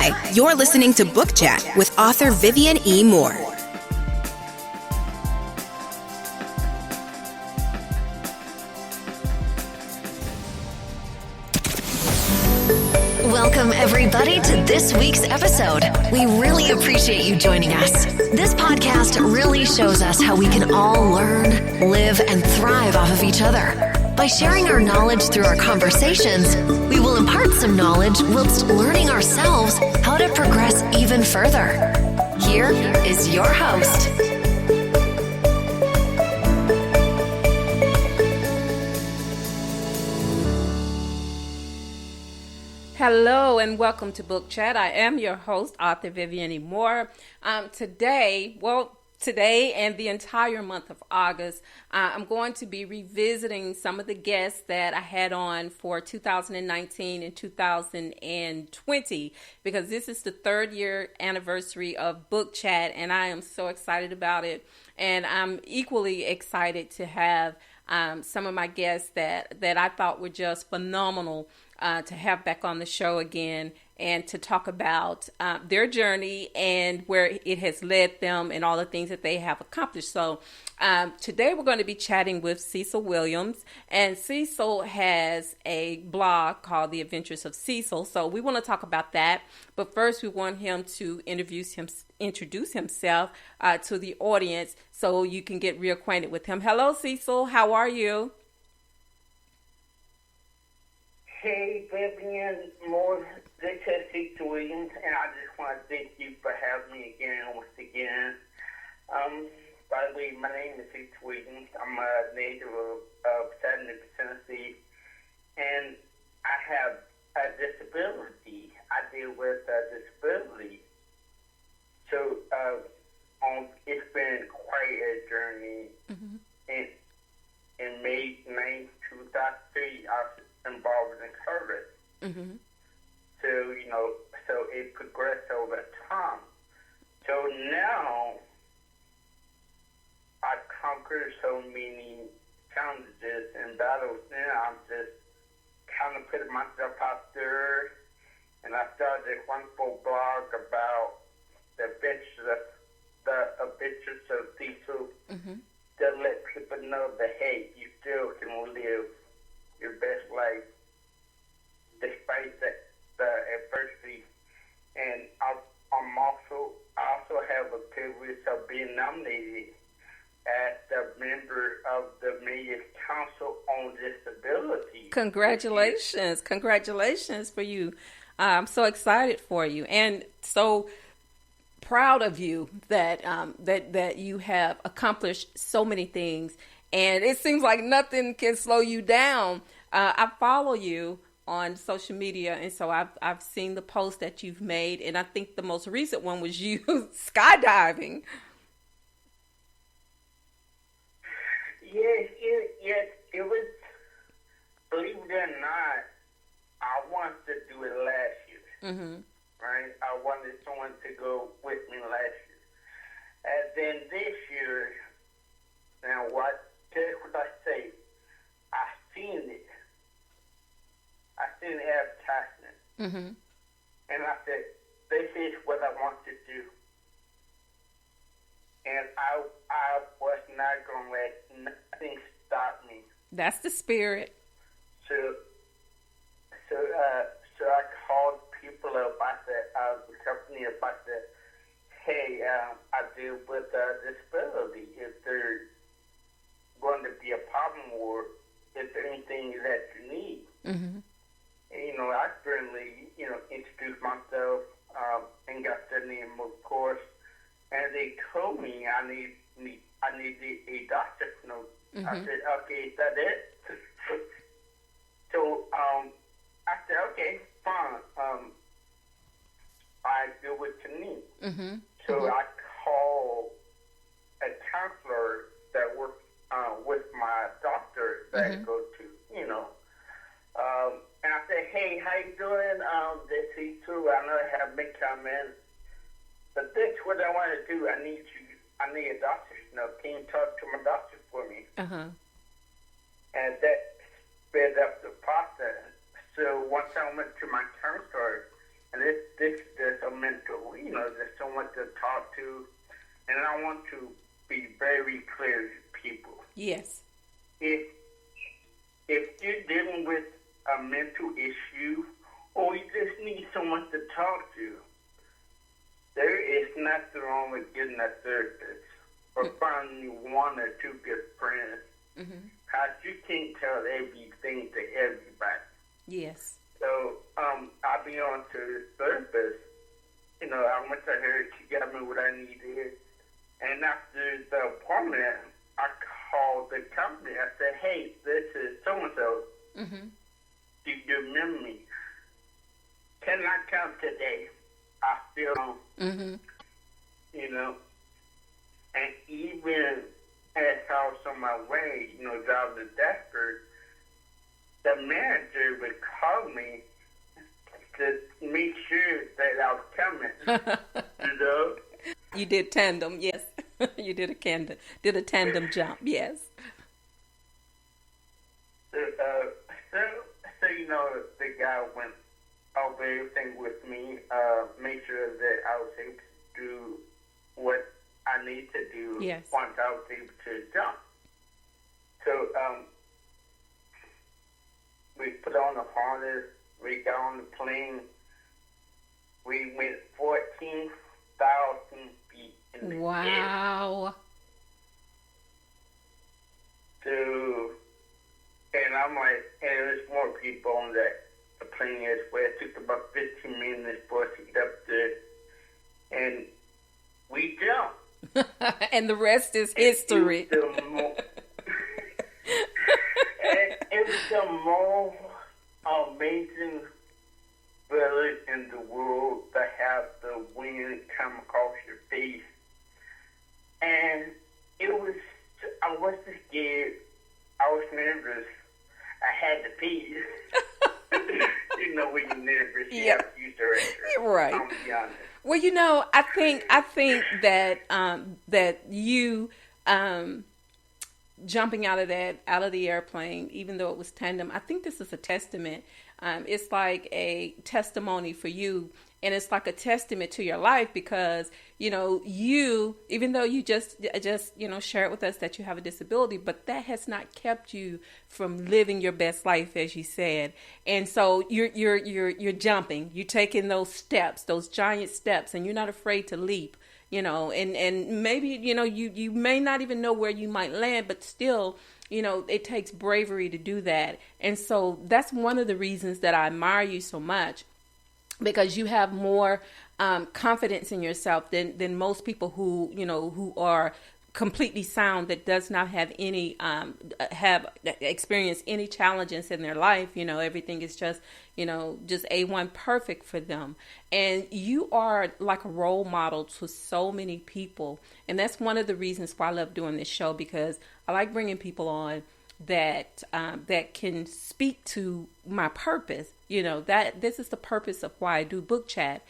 Hi, you're listening to Book Chat with author Vivian E. Moore. Welcome, everybody, to this week's episode. We really appreciate you joining us. This podcast really shows us how we can all learn, live, and thrive off of each other. By sharing our knowledge through our conversations, we will impart some knowledge whilst learning ourselves how to progress even further. Here is your host. Hello and welcome to Book Chat. I am your host, author Vivian E. Moore. Today and the entire month of August, I'm going to be revisiting some of the guests that I had on for 2019 and 2020 because this is the third year anniversary of Book Chat and I am so excited about it. And I'm equally excited to have some of my guests that I thought were just phenomenal to have back on the show again and to talk about their journey and where it has led them and all the things that they have accomplished. So today we're going to be chatting with Cecil Williams, and Cecil has a blog called The Adventures of Cecil. So we want to talk about that. But first we want him to introduce himself to the audience so you can get reacquainted with him. Hello, Cecil. How are you? Hey, Vivian Moore, this is Cecil Williams, and I just want to thank you for having me once again. By the way, my name is Cecil Williams. I'm a native of Chattanooga, Tennessee, and I have a disability. I deal with a disability. So it's been quite a journey. Mm-hmm. In May 9, 2003, I was involved in service. Mm-hmm. So it progressed over time. So now I've conquered so many challenges and battles. Now I'm just kind of putting myself out there, and I started a wonderful blog about the adventures of Cecil, mm-hmm. to let people know that, hey, you still can live your best life despite the adversity. And I also have a privilege of being nominated as the member of the Mayor's Council on Disability. Congratulations for you. I'm so excited for you and so proud of you that that you have accomplished so many things. And it seems like nothing can slow you down. I follow you on social media, and so I've seen the posts that you've made, and I think the most recent one was you skydiving. Yes, it was. Believe it or not, I wanted to do it last year. Mm-hmm. Right, I wanted someone to go with me last year, and then this year. Now what? What I say, I seen it. I seen the advertisement. Mm-hmm. And I said, this is what I want to do. And I was not going to let nothing stop me. That's the spirit. So I called people up. I said, the company up. I said, hey, I deal with disability. If there's going to be a problem or if there anything that you need. Mm-hmm. And, I certainly, introduced myself and got the name, of course. And they told me I need a doctor's note. Mm-hmm. I said, okay, is that it? So I said, okay, fine. I do what you need. Mm-hmm. So mm-hmm. I called a counselor that works with my doctor that mm-hmm. I go to, and I said, hey, how you doing? This is Cecil. I know I have been coming, but this is what I want to do. I need a doctor's note. Can you talk to my doctor for me? Uh-huh. And that sped up the process. So once I went to my counselor this is just a mental, there's someone to talk to. And I want to be very clear to people. Yes. If you're dealing with a mental issue or you just need someone to talk to, there is nothing wrong with getting a therapist or finding one or two good friends. Because you can't tell everything to everybody. Yes. So I'll be on to the therapist. I went to her, she got me what I needed. And after the appointment, I called the company. I said, hey, this is so-and-so. Do you remember me? Can I come today? I feel, and even as I was on my way, driving to Deptford, the manager would call me to make sure that I was coming, You did tandem, yes. You did a tandem jump, yes. So, the guy went over everything with me, made sure that I was able to do what I need to do once I was able to jump. So, we put on the harness, we got on the plane, we went 14,000 feet in the air. Wow. So, and I'm like, and there's more people on that the plane as well. It took about 15 minutes for us to get up there, and we jumped. And the rest is history. It was the most amazing feeling in the world to have the wind come across your face. And it was, I wasn't scared. I was nervous. I had to pee. When you're nervous, you have to use the restroom. Right. I'm be honest. Well, I think that that you jumping out of the airplane, even though it was tandem, I think this is a testament. It's like a testimony for you, and it's like a testament to your life because you, even though you just shared with us that you have a disability, but that has not kept you from living your best life, as you said. And so you're jumping, you're taking those steps, those giant steps, and you're not afraid to leap. And maybe you may not even know where you might land, but still, it takes bravery to do that. And so that's one of the reasons that I admire you so much, because you have more confidence in yourself than most people who are completely sound, that does not have any have experienced any challenges in their life. Everything is just A1 perfect for them. And you are like a role model to so many people. And that's one of the reasons why I love doing this show, because I like bringing people on that can speak to my purpose. That this is the purpose of why I do Book Chat,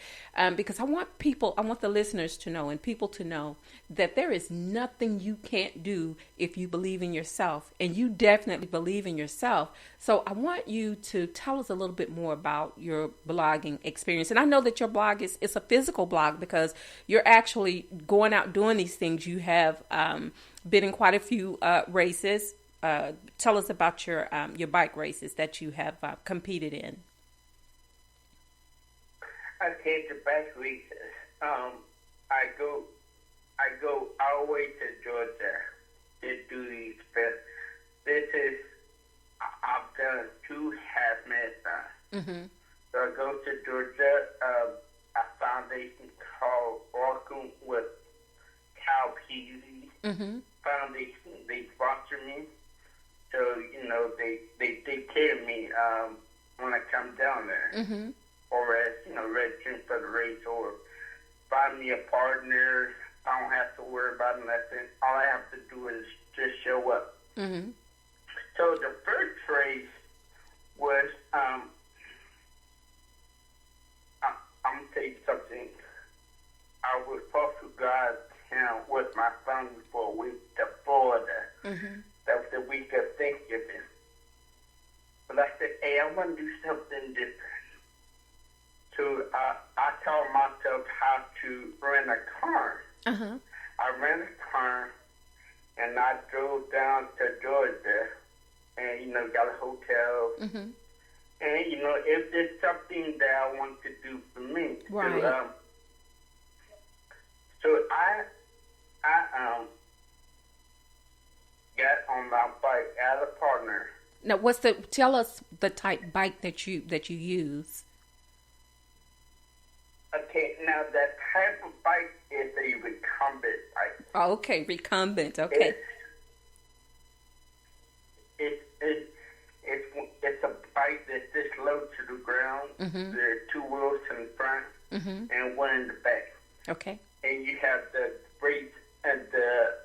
because I want the listeners to know and people to know that there is nothing you can't do if you believe in yourself, and you definitely believe in yourself. So I want you to tell us a little bit more about your blogging experience. And I know that your blog is a physical blog, because you're actually going out doing these things. You have been in quite a few races. Tell us about your bike races that you have competed in. Okay, the bike races. I go all the way to Georgia to do these fest. I've done 2 half marathons. So I go to Georgia. A foundation called Walking with Cal Peasy Foundation. They sponsor me. So, they take care of me when I come down there. Or as, registering for the race, or find me a partner. I don't have to worry about nothing. All I have to do is just show up. So the first race was, I'm going to tell you something. I was supposed to go out of town with my family for a week to Florida. That was the week of Thanksgiving. But I said, hey, I want to do something different. So I taught myself how to rent a car. Uh-huh. I rented a car, and I drove down to Georgia, and got a hotel. Mm-hmm. And if there's something that I want to do for me, Right. So I got on my bike as a partner. Now, tell us the type bike that you use. Okay, now that type of bike is a recumbent bike. Oh, okay, recumbent. Okay. It's a bike that's just low to the ground. Mm-hmm. There are two wheels in the front and one in the back. Okay. And you have the brakes and the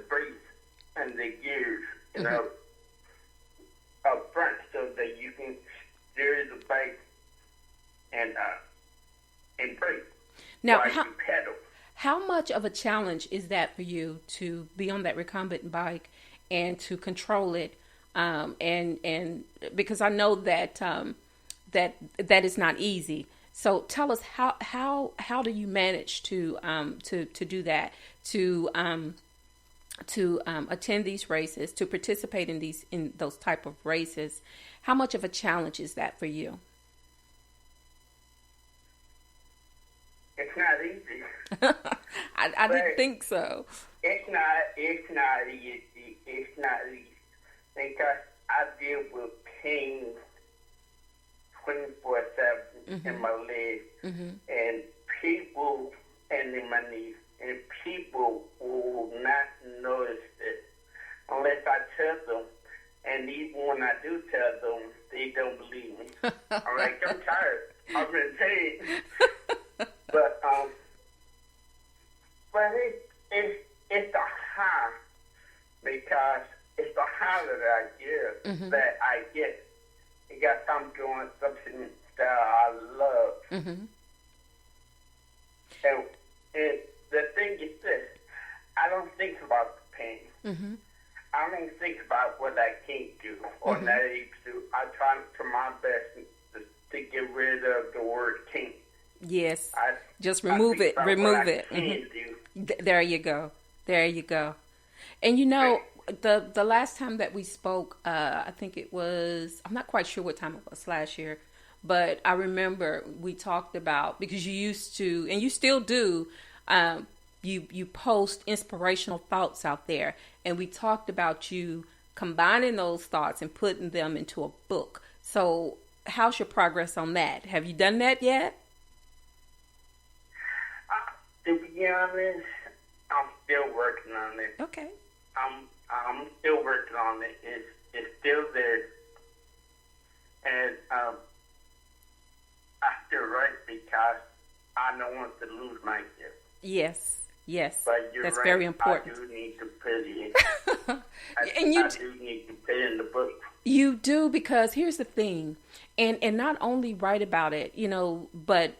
brakes and the gears, up front, so that you can steer the bike and brake Now, while you pedal. how much of a challenge is that for you to be on that recumbent bike and to control it? And because I know that that is not easy. So tell us how do you manage to do that, to attend these races, to participate in those type of races? How much of a challenge is that for you? It's not easy. I didn't think so. It's not easy. It's not easy because I deal with pain 24/7 in my legs, and people and in my knees, and people will not notice it unless I tell them. And even when I do tell them, they don't believe me. I'm like, I'm tired. I've been paid. But it's the high, because it's the high that I get because I'm doing something that I love. Mm-hmm. And the thing is this: I don't think about the pain. Mm-hmm. I don't think about what I can't do or not able to do. I try to my best to get rid of the word can't. Yes. Just remove it. Remove it. There you go. There you go. And the last time that we spoke, I think it was, I'm not quite sure what time it was last year, but I remember we talked about, because you used to, and you still do, you post inspirational thoughts out there. And we talked about you combining those thoughts and putting them into a book. So how's your progress on that? Have you done that yet? To be honest, I'm still working on it. Okay. I'm still working on it. It's still there, and I still write because I don't want to lose my gift. Yes. But you're That's right, very important. I do need to put it. I do need to put it in the book. You do, because here's the thing, and not only write about it, but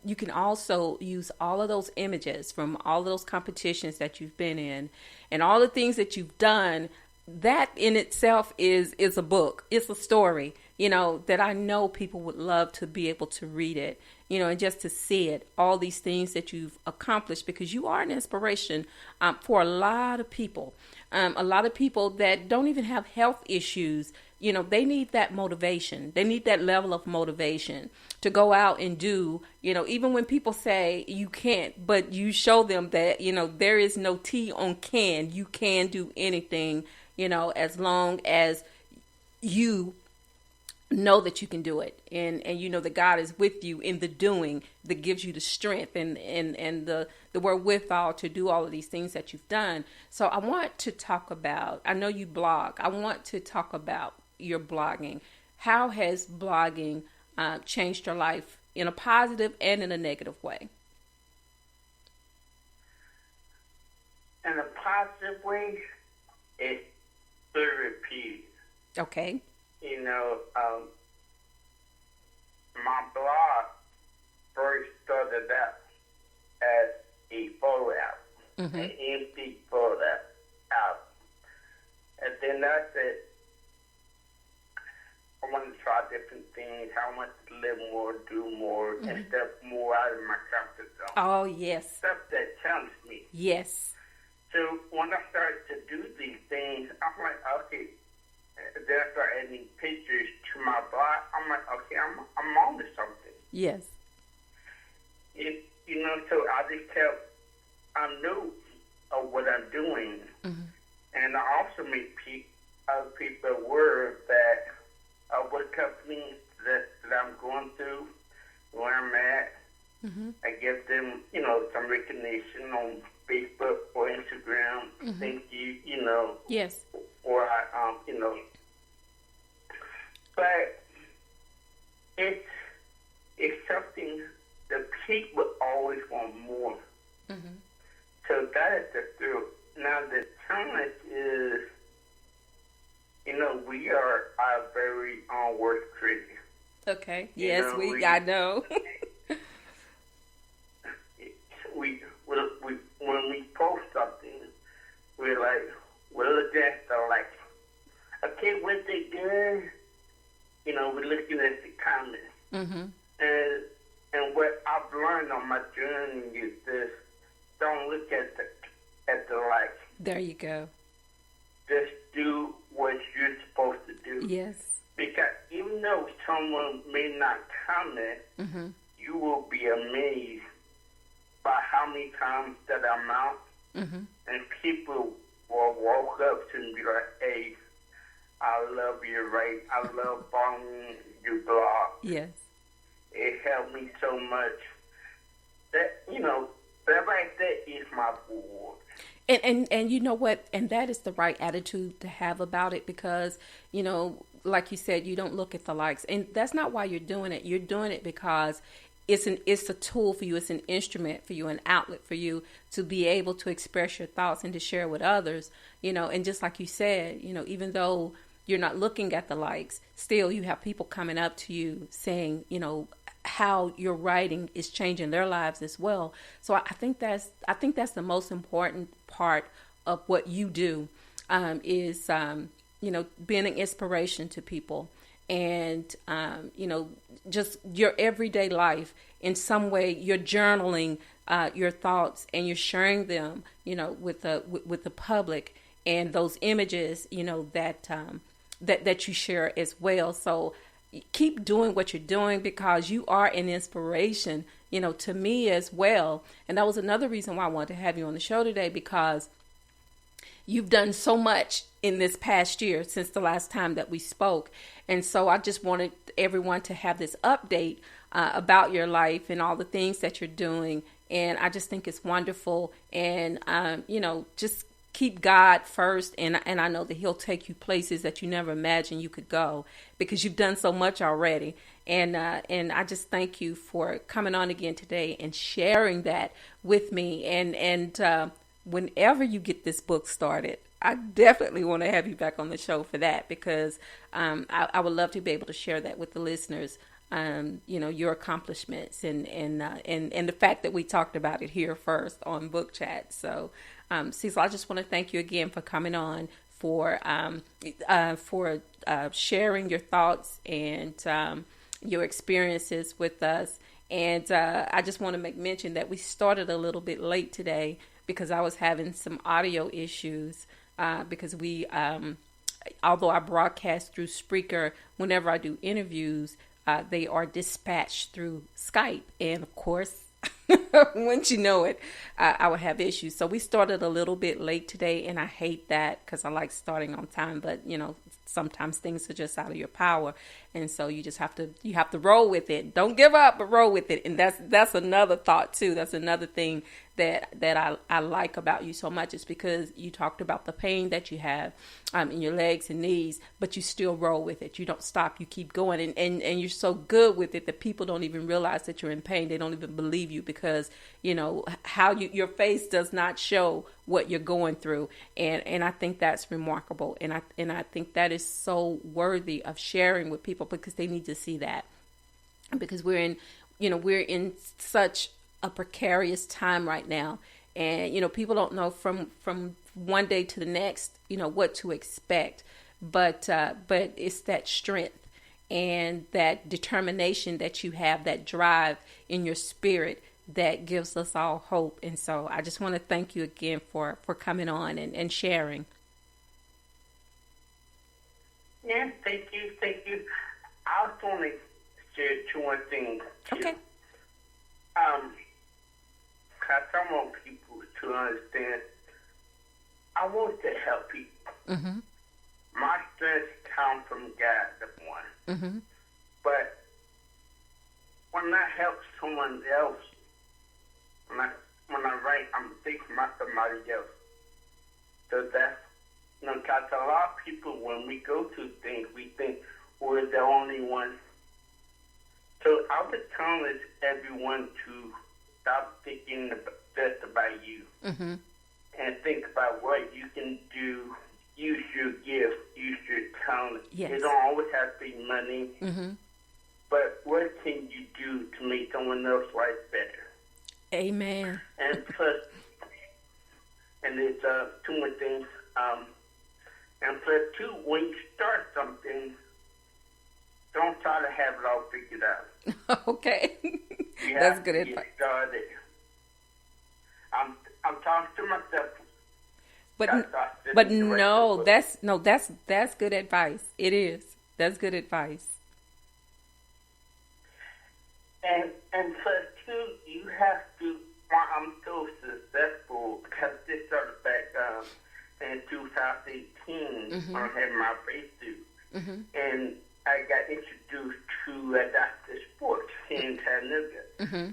you can also use all of those images from all of those competitions that you've been in and all the things that you've done. That in itself is a book. It's a story, that I know people would love to be able to read it, and just to see it, all these things that you've accomplished, because you are an inspiration for a lot of people. A lot of people that don't even have health issues, they need that motivation. They need that level of motivation to go out and do, even when people say you can't, but you show them that, there is no T on can. You can do anything, as long as you know that you can do it, and that God is with you in the doing, that gives you the strength and the wherewithal to do all of these things that you've done. So I want to talk about, I know you blog, I want to talk about your blogging. How has blogging changed your life in a positive and in a negative way? In a positive way, it's therapy. Okay. My blog first started out as a photo album, an empty photo album. And then I said, I want to try different things, how much to live more, do more, and step more out of my comfort zone. Oh, yes. Stuff that challenged me. Yes. So when I started to do these things, I'm like, okay. Then I started adding pictures to my blog. I'm like, okay, I'm on to something. Yes. So I just kept, I knew of what I'm doing. And I also make other people aware that what companies that I'm going through, where I'm at. I give them, some recognition on Facebook or Instagram. Thank you, Yes. Or I, but it's something the people always want more. So that is the truth. Now the challenge is, we are our very own worst critic. Okay. Yes, I know. When we post something, we're like, we'll look at the like, okay, was it good? We're looking at the comments. And what I've learned on my journey is this: don't look at the likes. There you go. Just do what you're supposed to do. Yes. Because even though someone may not comment, you will be amazed by how many times that I'm out, and people will walk up to me and be like, "Hey, I love your writing. I love following your blog. Yes. It helped me so much." That that right there is my reward. And you know what? And that is the right attitude to have about it, because, like you said, you don't look at the likes. And that's not why you're doing it. You're doing it because it's a tool for you. It's an instrument for you, an outlet for you to be able to express your thoughts and to share with others, and just like you said, even though you're not looking at the likes, still you have people coming up to you saying, how your writing is changing their lives as well. So I think that's the most important part of what you do, is being an inspiration to people, and just your everyday life in some way. You're journaling your thoughts and you're sharing them, with the public, and those images, that you share as well. So keep doing what you're doing, because you are an inspiration, to me as well. And that was another reason why I wanted to have you on the show today, because you've done so much in this past year since the last time that we spoke. And so I just wanted everyone to have this update about your life and all the things that you're doing. And I just think it's wonderful. And, just keep God first, and I know that He'll take you places that you never imagined you could go, because you've done so much already. And I just thank you for coming on again today and sharing that with me. And whenever you get this book started, I definitely want to have you back on the show for that, because I would love to be able to share that with the listeners. Your accomplishments and the fact that we talked about it here first on Book Chat. So, Cecil, I just want to thank you again for coming on, for sharing your thoughts and your experiences with us. And I just want to make mention that we started a little bit late today because I was having some audio issues, because although I broadcast through Spreaker, whenever I do interviews, they are dispatched through Skype. And of course, once you know it, I would have issues. So we started a little bit late today, and I hate that because I like starting on time. But, sometimes things are just out of your power. And so you just have to roll with it. Don't give up, but roll with it. And that's another thought too. That's another thing that I like about you so much, is because you talked about the pain that you have in your legs and knees, but you still roll with it. You don't stop. You keep going, and you're so good with it that people don't even realize that you're in pain. They don't even believe you, because how your face does not show what you're going through, and I think that's remarkable, and I think that is so worthy of sharing with people, because they need to see that, because we're in such a precarious time right now, and people don't know from one day to the next what to expect, but it's that strength and that determination that you have, that drive in your spirit that gives us all hope. And so I just want to thank you again for coming on and sharing. Yeah, thank you. I was going to share two more things. Okay. Because I want people to understand, I want to help people. Mm-hmm. My strength comes from God, the one. Mm-hmm. But when I help someone else, when I write, I'm thinking about somebody else. So that's, because a lot of people, when we go through things, we think we're the only one. So I would challenge everyone to stop thinking just about you. Mm-hmm. And think about what you can do. Use your gift, use your talent. Yes. It don't always have to be money. Mm-hmm. But what can you do to make someone else's life better? Amen. And plus, and there's two more things. And plus, two, when you start something, don't try to have it all figured out. Okay. You That's have good to advice. get started. I'm talking to myself. But no, that's good advice. It is. That's good advice. And plus, two, you have to. Why I'm so successful because this started back in 2018 when I had my breakthrough, and I got introduced to adaptive sports here in Chattanooga,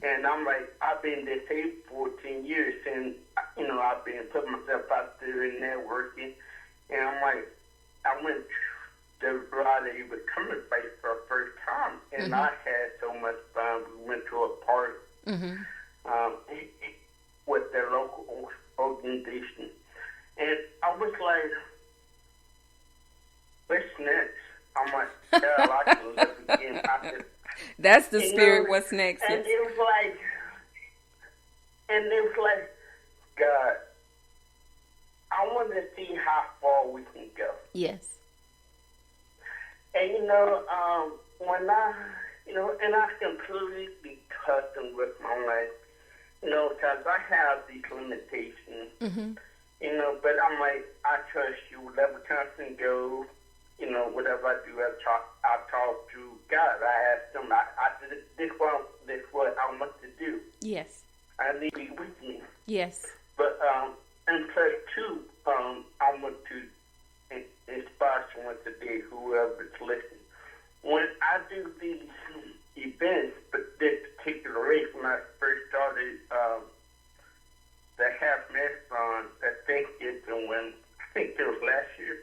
and I'm like, I've been disabled 14 years, and I've been putting myself out there and networking, and I'm like, I went to the Roddy was coming place for the first time, and I had so much fun. We went to a park with their local organization, and I was like, what's next? I'm like, I can live again. That's the spirit. What's next? And it was like, God, I want to see how far we can go. Yes. And when and I completely be custom with my life, because I have these limitations, but I'm like, I trust you, whatever comes and goes, whatever I do, I talk to God. I ask him, this is what I want to do. Yes. I need to be with me. Yes. But, and plus, two, I want to inspire someone today, whoever's listening. When I do these events, but this particular race, when I first started the half marathon, I think it was last year,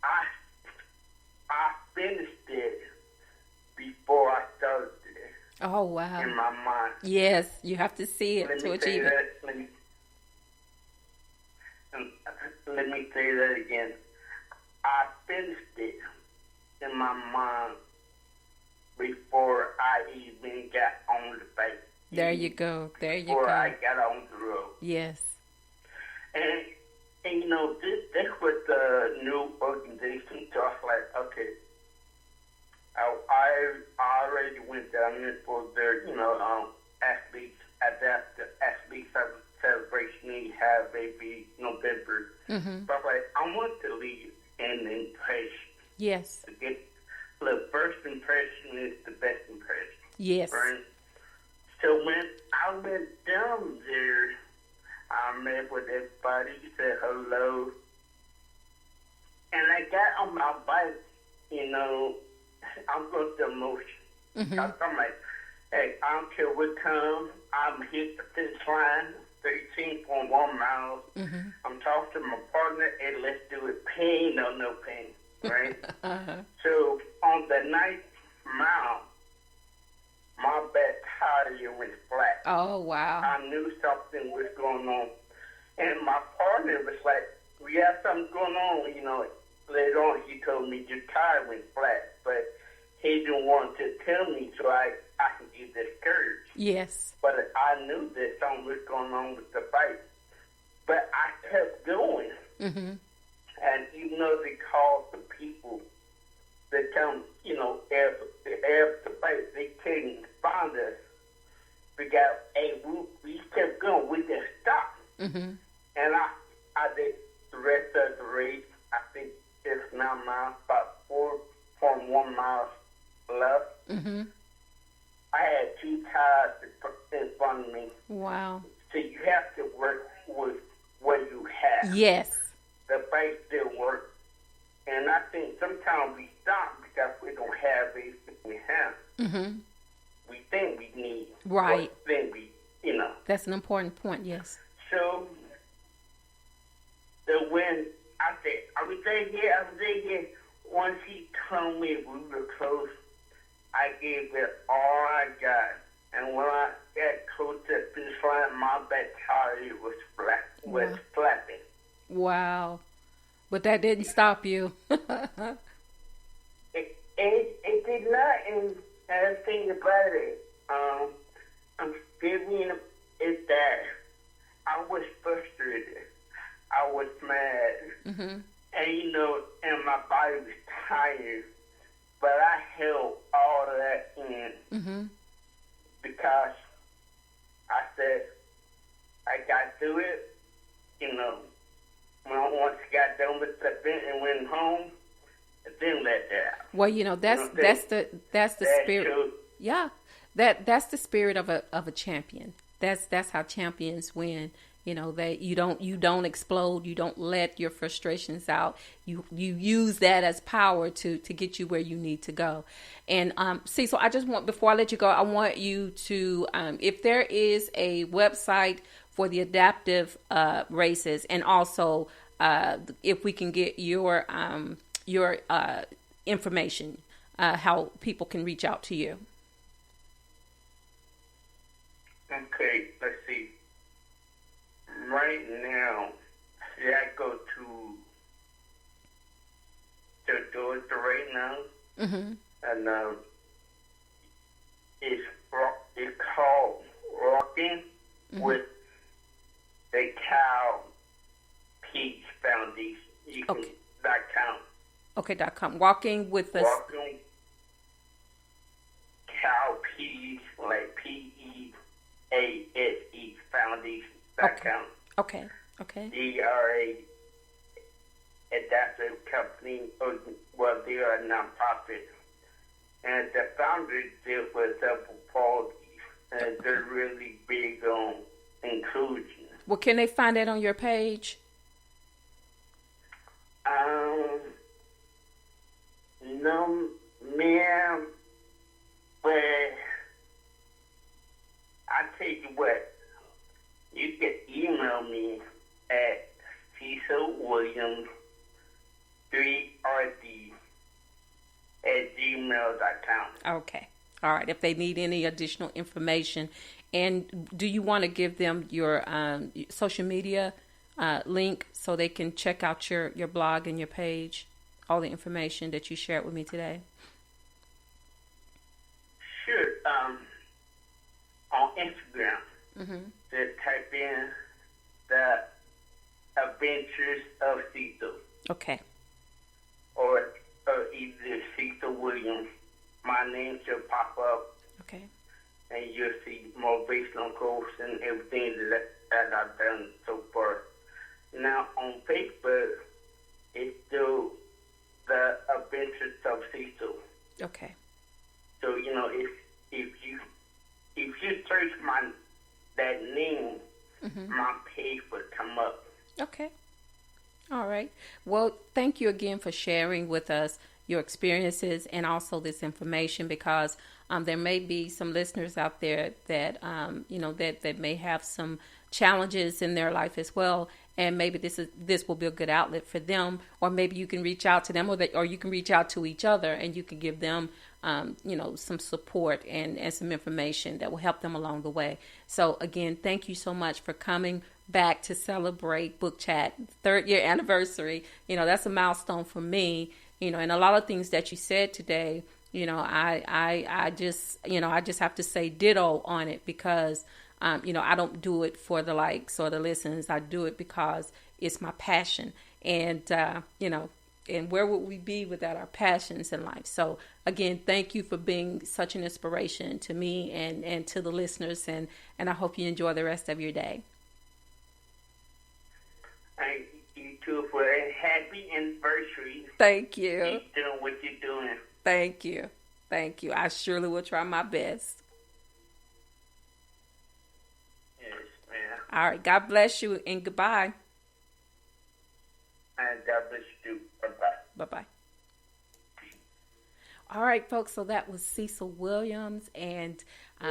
I finished it before I started it. Oh, wow. In my mind. Yes, you have to see it to achieve it. Let me say that again. I finished it in my mind before I even got on the bike. There you go. Before I got on the road. Yes. And this was the new organization, so I was like, okay. I already went down there for their, athletes celebration they have maybe November. But I was like, I want to leave an impression. Yes. The first impression is the best impression. Yes. Right? So when I went down there, I met with everybody, said hello, and I got on my bike, I'm going through emotion. I'm like, hey, I don't care what comes, I'm hit the finish line, 13.1 miles. I'm talking to my partner, hey, let's do it, pain or no pain, right? So on the 9th mile, my back tire went flat. Oh, wow. I knew something was going on. And my partner was like, we have something going on. Later on, he told me your tire went flat. But he didn't want to tell me so I can get discouraged. Yes. But I knew that something was going on with the bike. But I kept going. And even though they called the people, they tell Mm-hmm. And I did the rest of the race. I think it's 9 miles, about 4.1 miles left. Mm-hmm. I had 2 tires in front of me. Wow. So you have to work with what you have. Yes. The bike still works. And I think sometimes we stop because we don't have everything we have. Mm-hmm. We think we need. Right. We think we, That's an important point, yes. So when I said, I was there. Once he told me we were close, I gave it all I got. And when I got close to the finish line, my back tire was flapping. Wow. But that didn't stop you. It did not, and the thing about it, I'm feeling is that I was frustrated. I was mad. Mm-hmm. And, and my body was tired. But I held all of that in Mm-hmm. because I said, I got through it. When I once got done with the event and went home, I didn't let that out. Well, that's the spirit. Shows. Yeah, that's the spirit of a champion. That's how champions win. That you don't explode. You don't let your frustrations out. You use that as power to get you where you need to go. And Cecil, I just want, before I let you go, I want you to, if there is a website for the adaptive races, and also if we can get your information, how people can reach out to you. Okay, let's see. Right now, I go to Georgia right now, Mm-hmm. and it's called Rocking with the Cow Peach Foundation. You can .com. Okay, .com. Walking with the Rocking Cow Peach, like PEASE Foundation.com. Okay. They are a adaptive company, they are a nonprofit. And the founders deal with several policies, and they're really big on inclusion. Well, can they find that on your page? No, ma'am, but I tell you what, you can email me at Cecil Williams 3RD at gmail.com. Okay. All right. If they need any additional information, and do you want to give them your social media link so they can check out your blog and your page, all the information that you shared with me today? Sure. On Instagram, just type in the Adventures of Cecil. Okay. Or either Cecil Williams. My name should pop up. Okay. And you'll see motivational quotes and everything that I've done so far. Now on Facebook, it's still the Adventures of Cecil. Okay. So if you search that name, my page would come up. Okay. All right. Well, thank you again for sharing with us your experiences and also this information, because there may be some listeners out there that that may have some challenges in their life as well, and maybe this will be a good outlet for them, or maybe you can reach out to them, or you can reach out to each other, and you can give them some support and some information that will help them along the way. So again, thank you so much for coming back to celebrate Book Chat 3rd year anniversary. That's a milestone for me. And a lot of things that you said today, I just have to say ditto on it, because I don't do it for the likes or the listens. I do it because it's my passion, and and where would we be without our passions in life? So again, thank you for being such an inspiration to me and to the listeners, and I hope you enjoy the rest of your day. beautiful, and happy anniversary. Thank you. Keep doing what you're doing. Thank you. Thank you. I surely will try my best. Yes, ma'am. All right. God bless you and goodbye. And God bless you too. Bye-bye. Bye-bye. All right, folks. So that was Cecil Williams, and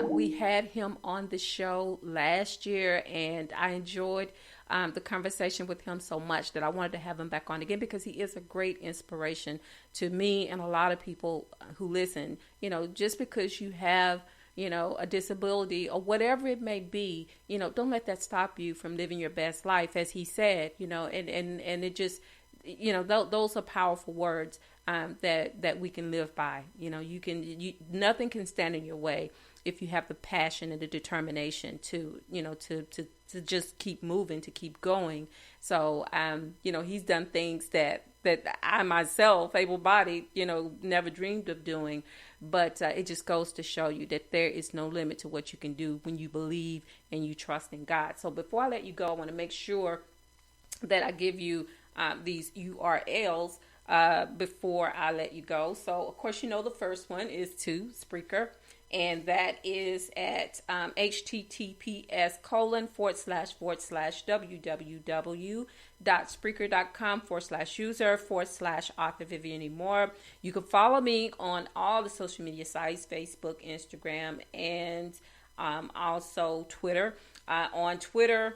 we had him on the show last year, and I enjoyed the conversation with him so much that I wanted to have him back on again, because he is a great inspiration to me and a lot of people who listen. You know, just because you have, you know, a disability or whatever it may be, you know, don't let that stop you from living your best life, as he said, you know, and it just, you know, those are powerful words that we can live by. You know, nothing can stand in your way if you have the passion and the determination to, you know, to just keep moving, to keep going. So, you know, he's done things that I myself, able-bodied, you know, never dreamed of doing. But it just goes to show you that there is no limit to what you can do when you believe and you trust in God. So before I let you go, I want to make sure that I give you these URLs before I let you go. So, of course, you know, the first one is to Spreaker, and that is at https://www.spreaker.com/user/Author Vivian E. Moore. You can follow me on all the social media sites, Facebook, Instagram, and also Twitter. On Twitter,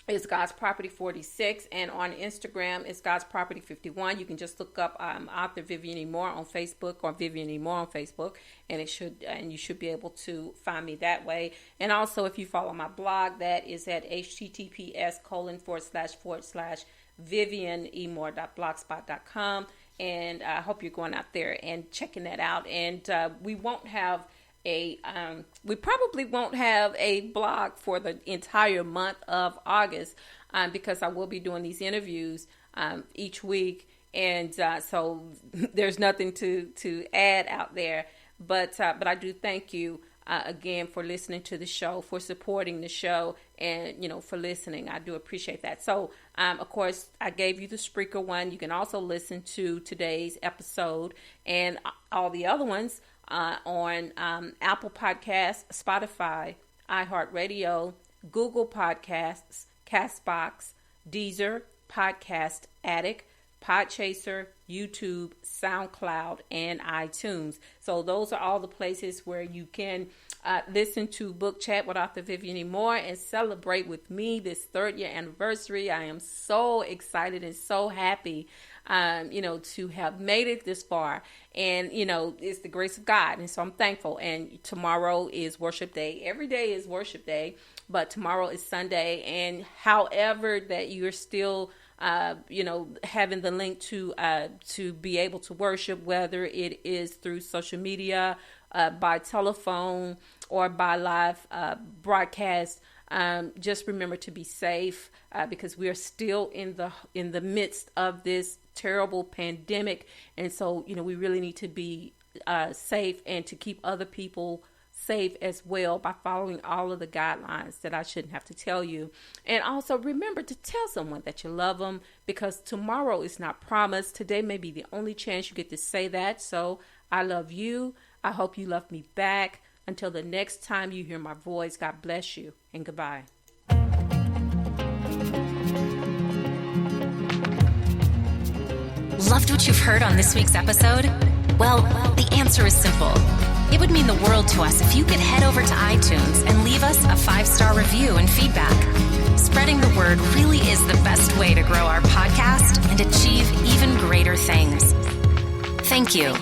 it's God's Property 46, and on Instagram it's God's Property 51. You can just look up Author Vivian E. Moore on Facebook, or Vivian E. Moore on Facebook, and you should be able to find me that way. And also, if you follow my blog, that is at https://vivianemore.blogspot.com, and I hope you're going out there and checking that out. And we probably won't have a blog for the entire month of August, because I will be doing these interviews each week, and so there's nothing to add out there. But I do thank you again for listening to the show, for supporting the show, and, you know, for listening. I do appreciate that. So, of course, I gave you the Spreaker one. You can also listen to today's episode and all the other ones on Apple Podcasts, Spotify, iHeartRadio, Google Podcasts, Castbox, Deezer, Podcast Addict, Podchaser, YouTube, SoundCloud, and iTunes. So those are all the places where you can listen to Book Chat with Author Vivian E. Moore and celebrate with me this 3rd year anniversary. I am so excited and so happy, you know, to have made it this far. And, you know, it's the grace of God. And so I'm thankful. And tomorrow is worship day. Every day is worship day, but tomorrow is Sunday. And however that you're still you know, having the link to be able to worship, whether it is through social media, by telephone, or by live broadcast, just remember to be safe, because we are still in the midst of this terrible pandemic, and so, you know, we really need to be safe and to keep other people safe as well by following all of the guidelines that I shouldn't have to tell you. And also remember to tell someone that you love them, because tomorrow is not promised. Today may be the only chance you get to say that. So I love you. I hope you love me back. Until the next time you hear my voice, God bless you and goodbye. Loved what you've heard on this week's episode? Well, the answer is simple. It would mean the world to us if you could head over to iTunes and leave us a 5-star review and feedback. Spreading the word really is the best way to grow our podcast and achieve even greater things. Thank you.